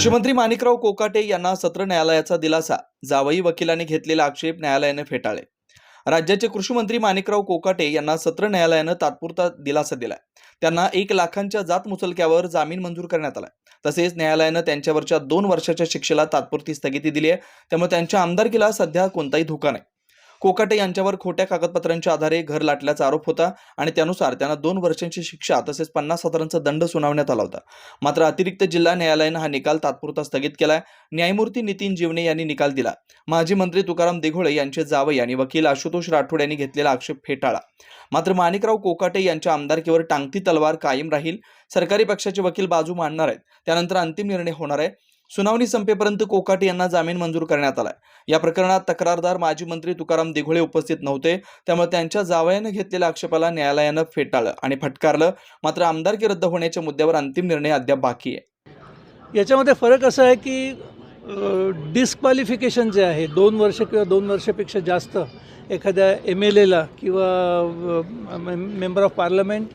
कृषी मंत्री माणिकराव कोकाटे यांना सत्र न्यायालयाचा दिलासा. जावई वकिलांनी घेतलेला आक्षेप न्यायालयाने फेटाळले. राज्याचे कृषी मंत्री माणिकराव कोकाटे यांना सत्र न्यायालयानं तात्पुरता दिलासा दिलाय. त्यांना 1 लाखांच्या जात मुचलक्यावर जामीन मंजूर करण्यात आलाय. तसेच न्यायालयानं त्यांच्यावरच्या 2 वर्षाच्या शिक्षेला तात्पुरती स्थगिती दिली आहे. त्यामुळे त्यांच्या आमदारकीला सध्या कोणताही धोका नाही. कोकाटे यांच्यावर खोट्या कागदपत्रांच्या आधारे घर लाटल्याचा आरोप होता आणि त्यानुसार त्यांना 2 वर्षांची शिक्षा तसेच 50,000चा दंड सुनावण्यात आला होता. मात्र अतिरिक्त जिल्हा न्यायालयानं हा निकाल तात्पुरता स्थगित केलाय. न्यायमूर्ती नितीन जीवने यांनी निकाल दिला. माजी मंत्री तुकाराम दिघोळे यांचे जावई आणि वकील आशुतोष राठोड यांनी घेतलेला आक्षेप फेटाळला. मात्र माणिकराव कोकाटे यांच्या आमदारकीवर टांगती तलवार कायम राहील. सरकारी पक्षाचे वकील बाजू मांडणार आहेत. त्यानंतर अंतिम निर्णय होणार आहे. सुनावणी संपेपर्यंत कोकाटे यांना जामीन मंजूर करण्यात आलाय. या प्रकरणात तक्रारदार माजी मंत्री तुकाराम दिघोळे उपस्थित नव्हते. त्यामुळे त्यांच्या जावयानं घेतलेल्या आक्षेपाला न्यायालयानं फेटाळलं आणि फटकारलं. मात्र आमदारकी रद्द होण्याच्या मुद्द्यावर अंतिम निर्णय अद्याप बाकी आहे. याच्यामध्ये फरक असा आहे की डिस्क्वालिफिकेशन जे आहे 2 वर्ष किंवा 2 वर्षापेक्षा जास्त एखाद्या MLAला किंवा मेंबर ऑफ पार्लमेंट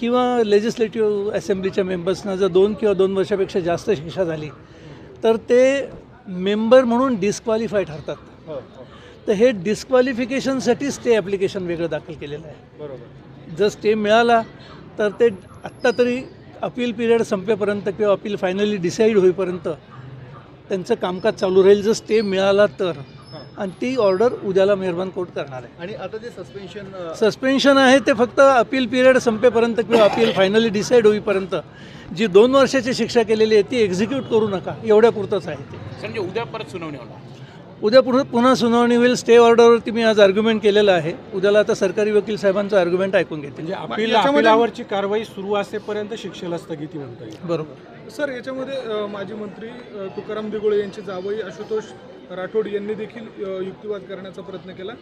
किंवा लेजिस्लेटिव्ह असेंब्लीच्या मेंबर्सना जर 2 किंवा 2 वर्षापेक्षा जास्त शिक्षा झाली तर ते मेंबर म्हणून डिस्क्वालिफाय ठरतात. तर हे डिस्क्वालिफिकेशनसाठी स्टे ॲप्लिकेशन वेगळं दाखल केलेलं आहे. बरोबर. जर स्टे मिळाला तर ते आत्ता तरी अपील पिरियड संपेपर्यंत किंवा अपील फायनली डिसाईड होईपर्यंत त्यांचं कामकाज चालू राहील. जर स्टे मिळाला तर आणि ती ऑर्डर उद्याला मेहरबान कोर्ट करणार आहे. आणि आता ते सस्पेन्शन आहे ते फक्त अपील पिरियड संपेपर्यंत किंवा अपील फायनली डिसाईड होईपर्यंत जी 2 वर्षाची शिक्षा केलेली आहे ती एक्झिक्यूट करू नका एवढ्यापुरतंच आहे ते. म्हणजे उद्या परत सुनावणी होणार. उद्या पुन्हा सुनावणी होईल. स्टे ऑर्डरवरती मी आज आर्ग्युमेंट केलेलं आहे. उद्याला आता सरकारी वकील साहेबांचं आर्ग्युमेंट ऐकून घेते. म्हणजे अपिलावरची कारवाई सुरू असेपर्यंत शिक्षेला स्थगिती म्हणता येईल. बरोबर. सर, याच्यामध्ये माजी मंत्री तुकाराम दिघोळे यांचे जावई आशुतोष राठोड यांनी देखील युक्तिवाद करण्याचा प्रयत्न केला.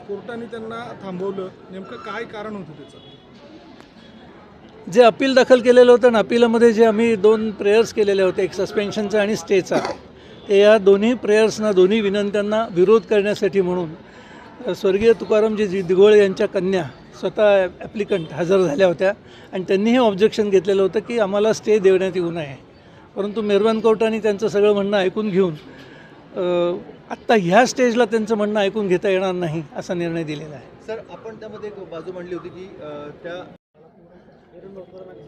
कोर्टाने त्यांना थांबवलं. नेमकं काय कारण होतं त्याचं? जे अपील दाखल केलेलं होतं ना, अपिलामध्ये जे आम्ही 2 प्रेयर्स केलेले होते, एक सस्पेन्शनचा आणि स्टेचा, ते या दोन्ही प्रेयर्सना दोन्ही विनंत्यांना विरोध करण्यासाठी म्हणून स्वर्गीय तुकारामजी दिघोळे यांच्या कन्या स्वतः ॲप्लिकंट हजर झाल्या होत्या आणि त्यांनी हे ऑब्जेक्शन घेतलेलं होतं की आम्हाला स्टे देण्यात येऊ नये. परंतु मेहरबान कोर्टाने त्यांचं सगळं म्हणणं ऐकून घेऊन आत्ता ह्या स्टेजला त्यांचं म्हणणं ऐकून घेता येणार नाही असा निर्णय दिलेला आहे. सर, आपण त्यामध्ये एक बाजू मांडली होती की त्या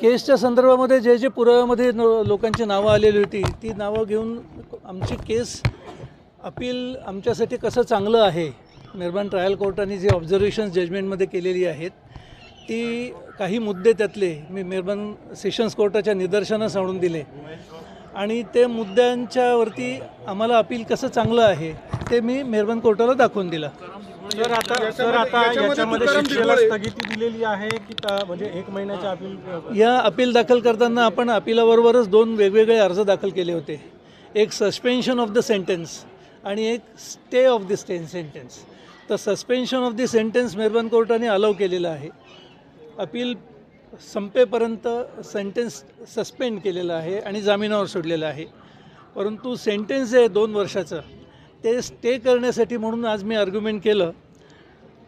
केसच्या संदर्भामध्ये जे पुराव्यामध्ये लोकांची नावं आलेली होती ती नावं घेऊन आमची केस अपील आमच्यासाठी कसं चांगलं आहे, मेहरबान ट्रायल कोर्टाने जे ऑब्झर्वेशन्स जजमेंटमध्ये केलेली आहेत ती काही मुद्दे त्यातले मी मेहरबान सेशन्स कोर्टाच्या निदर्शनास आणून दिले आणि ते मुद्द्यांच्यावरती आम्हाला अपील कसं चांगलं आहे ते मी मेहरबान कोर्टाला दाखवून दिलं. सर आता याच्यामध्ये शिक्षेला स्थगिती दिलेली आहे की म्हणजे 1 महिन्याच्या अपील या अपील दाखल करताना आपण अपिलाबरोबरच 2 वेगवेगळे अर्ज दाखल केले होते. एक सस्पेन्शन ऑफ द सेंटेन्स आणि एक स्टे ऑफ द सेंटेन्स. तर सस्पेन्शन ऑफ द सेंटेन्स मेहरबान कोर्टाने अलाव केलेलं आहे. अपील संपेपर्यंत सेंटेन्स सस्पेंड केलेलं आहे आणि जामिनावर सोडलेलं आहे. परंतु सेंटेन्स जे आहे 2 वर्षाचं ते स्टे करण्यासाठी म्हणून आज मी आर्ग्युमेंट केलं.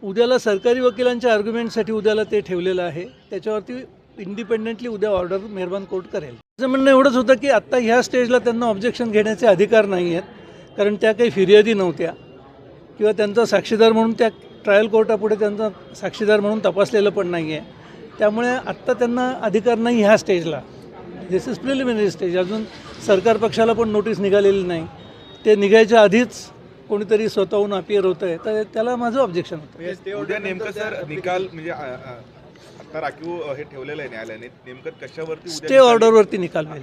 उद्याला सरकारी वकिलांच्या आर्ग्युमेंटसाठी उद्याला ते ठेवलेलं आहे. त्याच्यावरती इंडिपेंडेंटली उद्या ऑर्डर मेहरबान कोर्ट करेल. माझं म्हणणं एवढंच होतं की आत्ता ह्या स्टेजला त्यांना ऑब्जेक्शन घेण्याचे अधिकार नाही आहेत, कारण त्या काही फिर्यादी नव्हत्या किंवा त्यांचा साक्षीदार म्हणून त्या ट्रायल कोर्टापुढे त्यांचा साक्षीदार म्हणून तपासलेलं पण नाही आहे. त्यामुळे आत्ता त्यांना अधिकार नाही ह्या स्टेजला. दिस इज प्रिलिमिनरी स्टेज. अजून सरकार पक्षाला पण नोटीस निघालेली नाही. ते निघायच्या आधीच कोणीतरी स्वतःहून अपियर होतं आहे तर त्याला माझं ऑब्जेक्शन होतं. उद्या नेमकं सर निकाल म्हणजे आता राखीव हे ठेवलेलं आहे न्यायालयाने, नेमकं कशावरती स्टे ऑर्डरवरती निकाल होईल.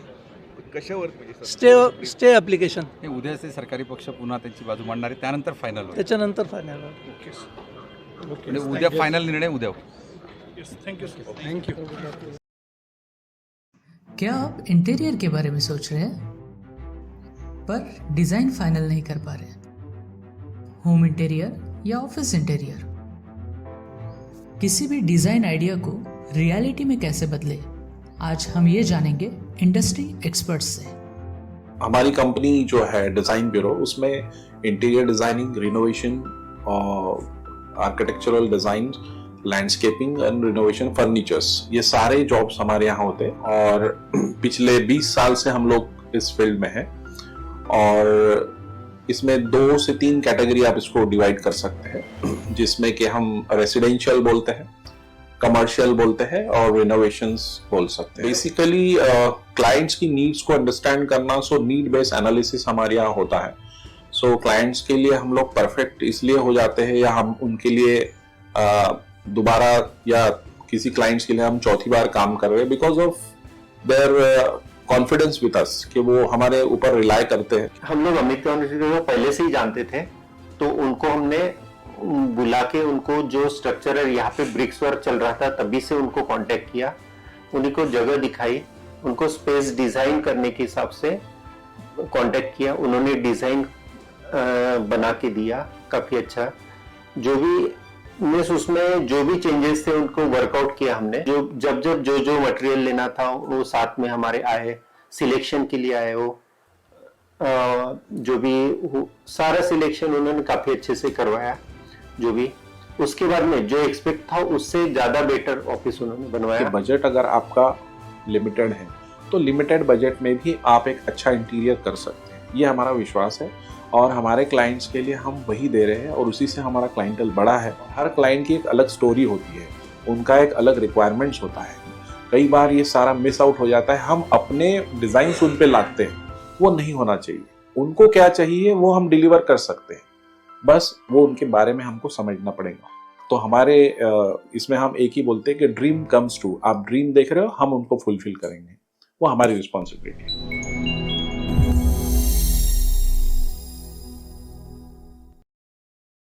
कशावरती म्हणजे स्टे ॲप्लिकेशन उद्याचे सरकारी पक्ष पुन्हा त्यांची बाजू मांडणार आहे, त्यानंतर फायनल होईल. त्याच्यानंतर फायनल. म्हणजे उद्या फायनल निर्णय उद्या होईल. थँक्यू. क्या आप इंटीरियर के बारे में सोच रहे हैं पर डिज़ाइन फाइनल नहीं कर पा रहे? होम इंटीरियर या ऑफिस इंटीरियर, किसी भी डिज़ाइन आइडिया को रियलिटी में कैसे बदले, आज हम ये जानेंगे इंडस्ट्री एक्सपर्ट्स से. हमारी कंपनी जो है डिज़ाइन ब्यूरो, उसमें interior designing, renovation, architectural design, landscaping end renovation, furnitures, ये सारे जॉब्स हमारे यहाँ होते हैं और पिछले 20 साल से हम लोग इस फील्ड में हैं. और इसमें 2 से 3 कैटेगरी आप इसको डिवाइड कर सकते हैं, जिसमें कि हम रेसिडेंशियल बोलते हैं, कमर्शियल बोलते हैं और रिनोवेशंस बोल सकते हैं। बेसिकली क्लाइंट्स की नीड्स को अंडरस्टैंड करना, सो नीड बेस्ड एनालिसिस हमारे यहाँ होता है। सो क्लाइंट्स के लिए हम लोग परफेक्ट इसलिए हो जाते हैं, या हम उनके लिए दोबारा या किसी क्लाइंट्स के लिए हम चौथी बार काम कर रहे हैं because of their confidence with us, कि वो हमारे ऊपर रिलाई करते हैं। हम लोग अमित को पहले से ही जानते थे, तो उनको हमने बुला के उनको जो स्ट्रक्चर है, यहाँ पे ब्रिक्स वर्क चल रहा था तभी से उनको कांटेक्ट किया, उन्हीं को जगह दिखाई, उनको स्पेस डिजाइन करने के हिसाब से कांटेक्ट किया, उन्होंने डिजाइन बना के दिया काफी अच्छा। जो भी उसमें जो भी चेंजेस थे उनको वर्कआउट किया हमने। जब जो मटेरियल लेना था वो साथ में हमारे आए, सिलेक्शन के लिए आए, वो जो भी सारा सिलेक्शन उन्होंने काफी अच्छे से करवाया। जो भी उसके बाद में जो एक्सपेक्ट था उससे ज्यादा बेटर ऑफिस उन्होंने बनवाया। बजट अगर आपका लिमिटेड है तो लिमिटेड बजट में भी आप एक अच्छा इंटीरियर कर सकते हैं, ये हमारा विश्वास है। और हमारे क्लाइंट्स के लिए हम वही दे रहे हैं और उसी से हमारा क्लाइंटल बड़ा है। हर क्लाइंट की एक अलग स्टोरी होती है, उनका एक अलग रिक्वायरमेंट्स होता है। कई बार ये सारा मिस आउट हो जाता है, हम अपने डिज़ाइन उन पे लाते हैं, वो नहीं होना चाहिए। उनको क्या चाहिए वो हम डिलीवर कर सकते हैं, बस वो उनके बारे में हमको समझना पड़ेगा। तो हमारे इसमें हम एक ही बोलते हैं कि ड्रीम कम्स ट्रू। आप ड्रीम देख रहे हो, हम उनको फुलफिल करेंगे, वो हमारी रिस्पॉन्सिबिलिटी है।